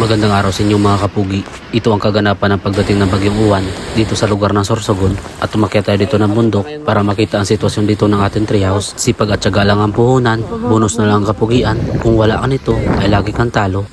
Magandang araw sa inyo mga kapugi. Ito ang kaganapan ng pagdating ng Bagyong Uwan dito sa lugar ng Sorsogon at umakyat tayo dito ng bundok para makita ang sitwasyon dito ng ating treehouse. Sipag at syaga lang ang puhunan, bonus na lang ang kapugian. Kung wala ka nito ay lagi kang talo.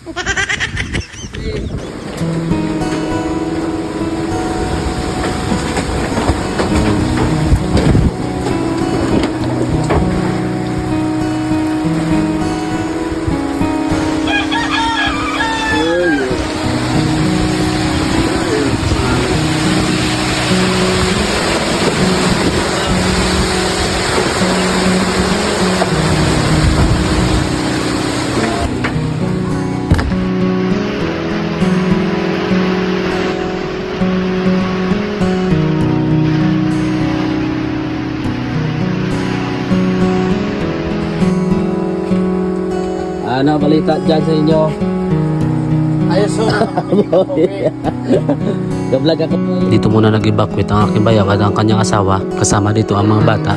Ano balita dyan sa inyo? Ayos o. Gablag ako. Dito muna nag-evacuate ang aking bayang at ang kanyang asawa. Kasama dito ang mga bata.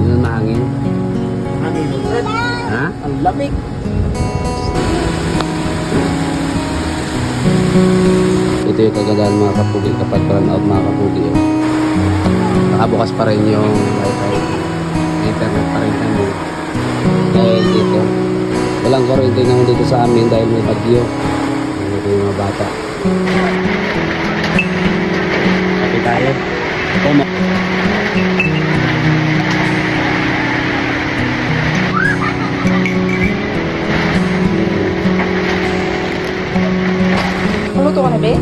Yun ang mahangin. Ha? Ang lamig. Ito yung kagandahan mga kapugi kapag brown out mga kapugi. Nakabukas pa rin yung wifi. Internet pa rin kami. Dahil dito walang kuryente naman dito sa amin dahil may bagyo. Ito yung mga bata. Kapit tayo. Maluto ka na, be?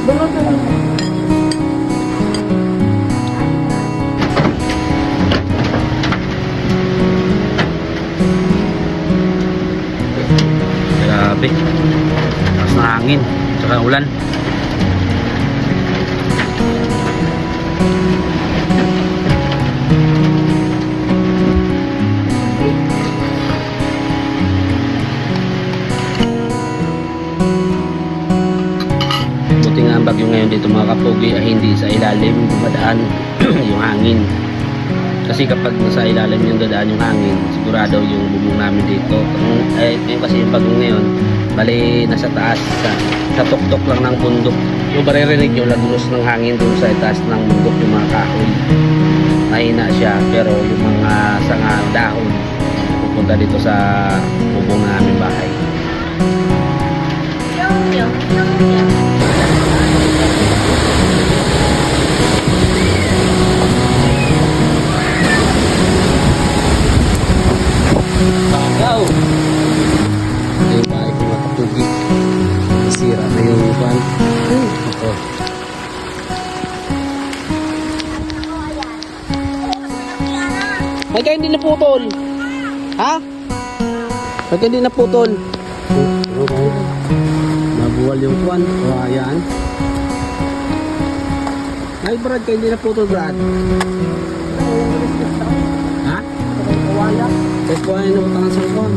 Maluto ka na. Grabe. Lakas ng hangin. Tsaka ulan. Buti nga ang bagyo ngayon dito mga kapogi ay hindi sa ilalim dumadaan yung hangin. Kasi kapag nasa ilalim yung dadaan yung hangin, sigurado yung bubong namin dito. Ngayon kasi yung bagong ngayon, bali nasa taas, sa tuktok lang ng bundok. Yung maririnig yung lagnos ng hangin dun sa taas ng bundok, yung mga kahoy. Mahina siya, pero yung mga sanga dahon, pupunta dito sa bubong na aming bahay. Bagaw! Yung bahay ko mga kapugi. Nasira na yung van. Ito. Ay, kaya hindi naputol. Ha? Kaya hindi naputol. Nabuwal yung kwan. O, ayan. Ay, Brad, kaya hindi naputol, Brad. Ha? Tapos po ay nabutangan sa kwan.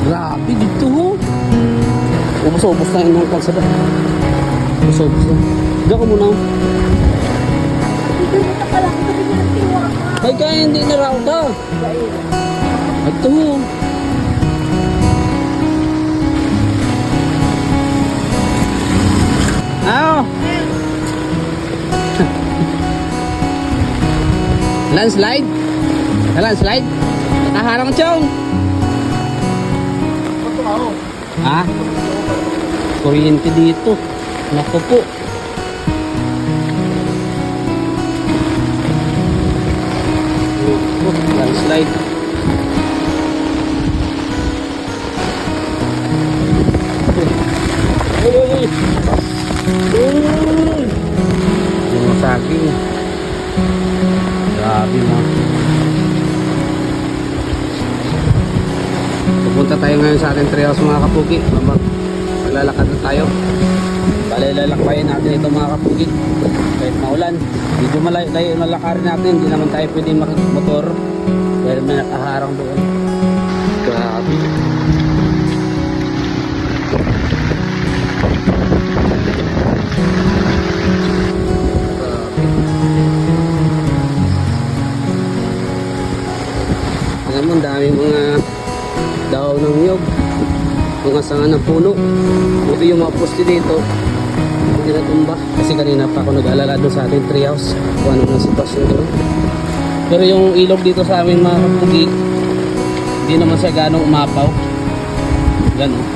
Grabe dito ho. Ubus-ubus na yung kwan sa daan. Ubus-ubus na. Diyan ko muna ho. Ay kaya hindi na raw ka. Ito ho. Aw. Landslide? Landslide? Nakaharang chong. Ha? Kuryente dito. Naku po. Landslide. Uy! Yung saging. Grabe mo. Pupunta tayo ngayon sa ating treehouse mga kapugi. Maglalakad na tayo. Bale, lalakbayin natin ito mga kapugi. Kahit maulan. Medyo malayo lalakarin natin. Hindi naman tayo pwede makimotor. Dahil may nakaharang doon. Grabe. ang daming mga daw ng niyog, mga sanga ng puno. Ito yung mga poste dito, hindi natumba kasi kanina pa ako nag-alala doon sa ating treehouse kung ano ang sitwasyon doon. Pero yung ilog dito sa amin mga kapugi, hindi naman siya ganong umapaw. Ganon,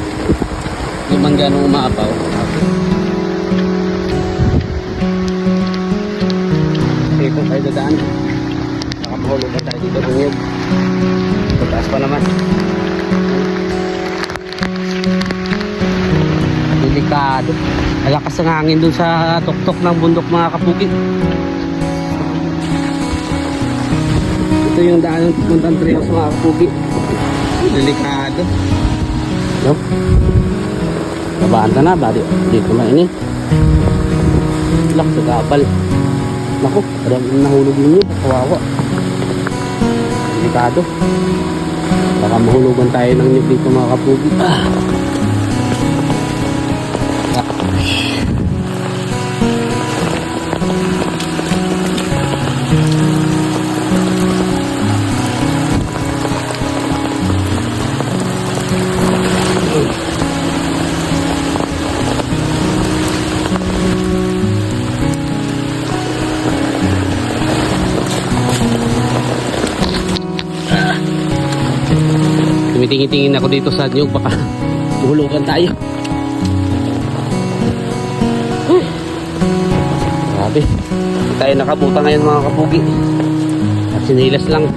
hindi man ganong umapaw. Okay, kung tayo dadaan, nakapahulog pa tayo dito ng niyog. Pataas pa naman. Delikado. Malakas ang hangin dun sa tuktok ng bundok mga kapugi. Ito yung daan ng puntang treehouse mga kapugi. Delikado. No? Kabaan ka na ba? Di ko mainit. Lak sa gabal. Naku, parang nahulog ninyo. Kawawa. Delikado. Baka mahulugan tayo ng niyog dito mga kapugi. Tumitingin-tingin ako dito sa niyog, baka mahulugan tayo. Grabe, hindi tayo nakabuta ngayon mga kapugi. At sinilas lang.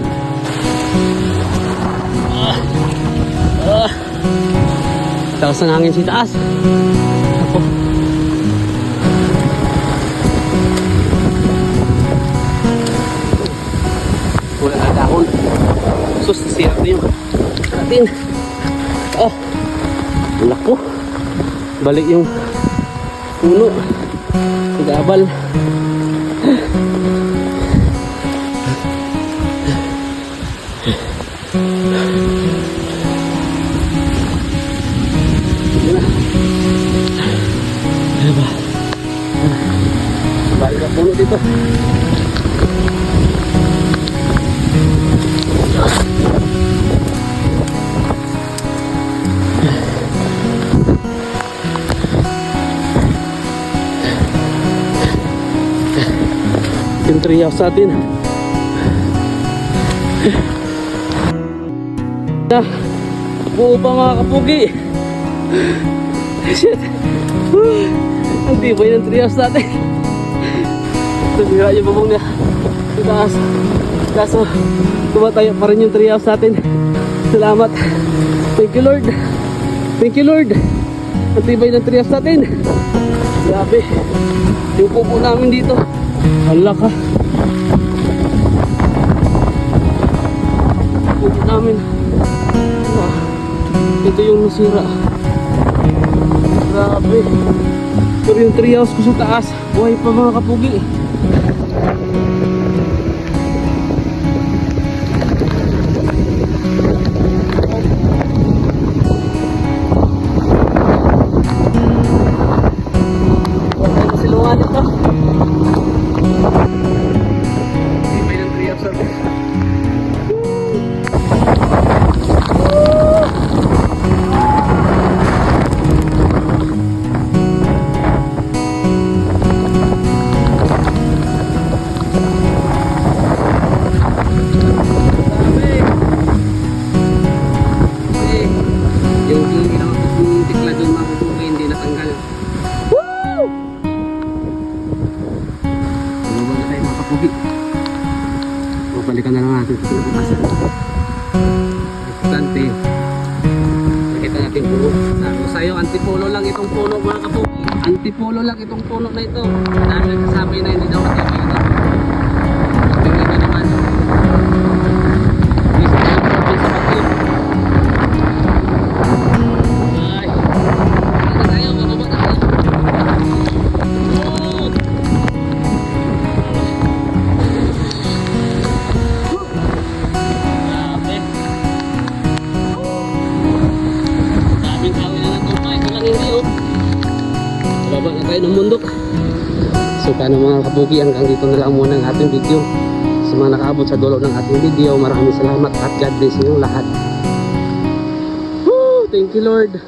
Taas ng hangin si taas. Ako. Wala na dahon. Sus, nasira ko yung atin. Oh, wala ko. Balik yung puno. Gabal. Ano ba? Balik na puno dito. Yung treehouse natin. Buo pa mga kapugi. Shit. Ang tibay ng treehouse natin. Tumira yung bubong niya sa taas. Kaso tumatayo pa rin yung treehouse natin. Salamat. Thank you Lord. Thank you Lord. Ang tibay ng treehouse natin. Grabe. Yung pupo namin dito, hala ka. Pupo namin. Ito yung nasira. Grabe. Pero yung treehouse ko sa taas, buhay pa mga kapugi. Balikan na lang natin ito bukasan. Importante, nakita natin puno. Sabi ko sa'yo, antipolo lang itong puno mga kapugi. Antipolo lang itong puno na ito. Dahil nagsasabi na hindi daw matibay ito. Tingnan nyo naman. Please tayo province sa Baguio. Ay, baka tayo, bababa tayo. Baba na tayo ng bundok. So paano mga kapugi, hanggang dito na lang muna ang ating video. Sa mga nakaabot sa dulo ng ating video, maraming salamat at God bless inyong lahat. Woo! Thank you Lord.